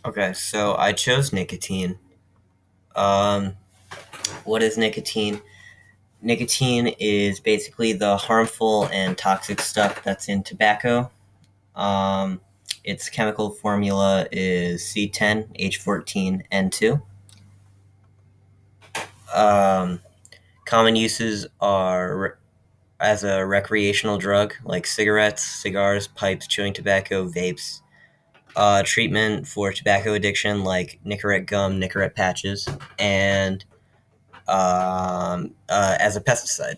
Okay, so I chose nicotine. Um, what is nicotine? Nicotine is basically the harmful and toxic stuff that's in tobacco. Um, its chemical formula is C10H14N2. Um, Common uses are as a recreational drug, like cigarettes, cigars, pipes, chewing tobacco, vapes. Treatment for tobacco addiction, like Nicorette gum, Nicorette patches, and as a pesticide.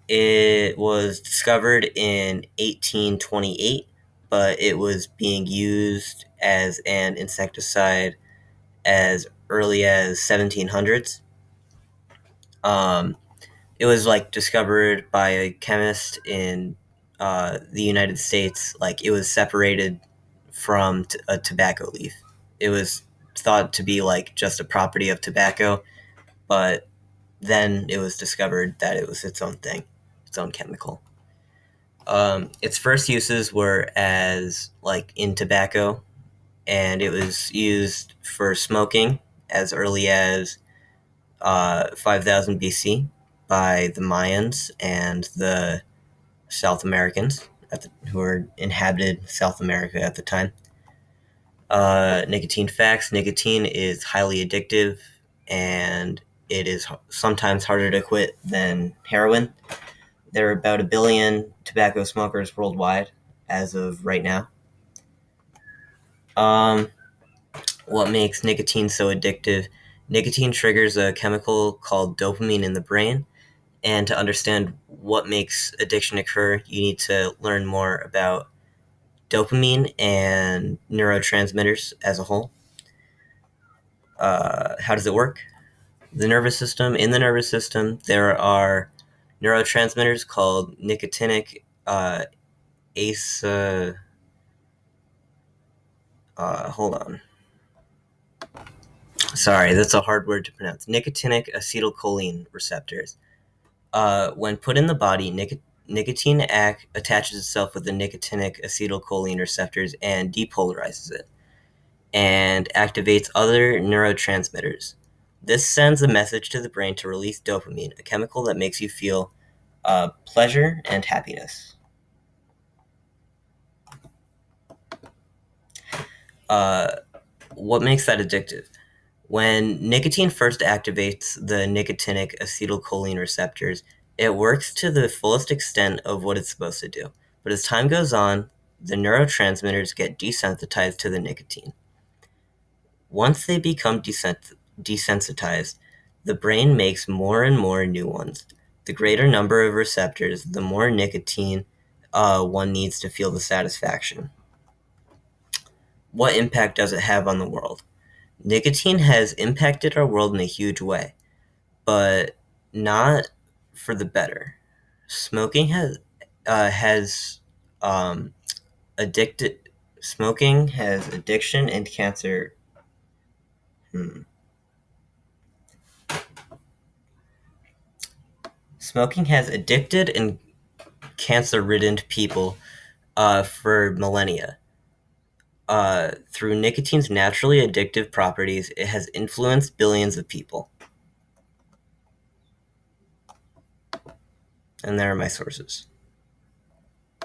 It was discovered in 1828, but it was being used as an insecticide as early as 1700s. Um, it was like discovered by a chemist in the United States. Like it was separated from a tobacco leaf. It was thought to be like just a property of tobacco, but then it was discovered that it was its own thing, its own chemical. Its first uses were as like in tobacco, and it was used for smoking as early as 5000 BC by the Mayans and the South Americans who were inhabited South America at the time. Nicotine facts: nicotine is highly addictive, and it is sometimes harder to quit than heroin. There are about a billion tobacco smokers worldwide as of right now. Um, what makes nicotine so addictive? Nicotine triggers a chemical called dopamine in the brain. And to understand what makes addiction occur, you need to learn more about dopamine and neurotransmitters as a whole. How does it work? The nervous system. In the nervous system, there are neurotransmitters called nicotinic ace. Hold on. Sorry, that's a hard word to pronounce. Nicotinic acetylcholine receptors. When put in the body, nicotine attaches itself with the nicotinic acetylcholine receptors and depolarizes it, and activates other neurotransmitters. This sends a message to the brain to release dopamine, a chemical that makes you feel pleasure and happiness. Uh, what makes that addictive? When nicotine first activates the nicotinic acetylcholine receptors, it works to the fullest extent of what it's supposed to do. But as time goes on, the neurotransmitters get desensitized to the nicotine. Once they become desensitized, the brain makes more and more new ones. The greater number of receptors, the more nicotine one needs to feel the satisfaction. What impact does it have on the world? Nicotine has impacted our world in a huge way, but not for the better. Smoking has um, addicted. Smoking has addiction and cancer. Hmm. Smoking has addicted and cancer-ridden people for millennia. Through nicotine's naturally addictive properties, it has influenced billions of people. And there are my sources.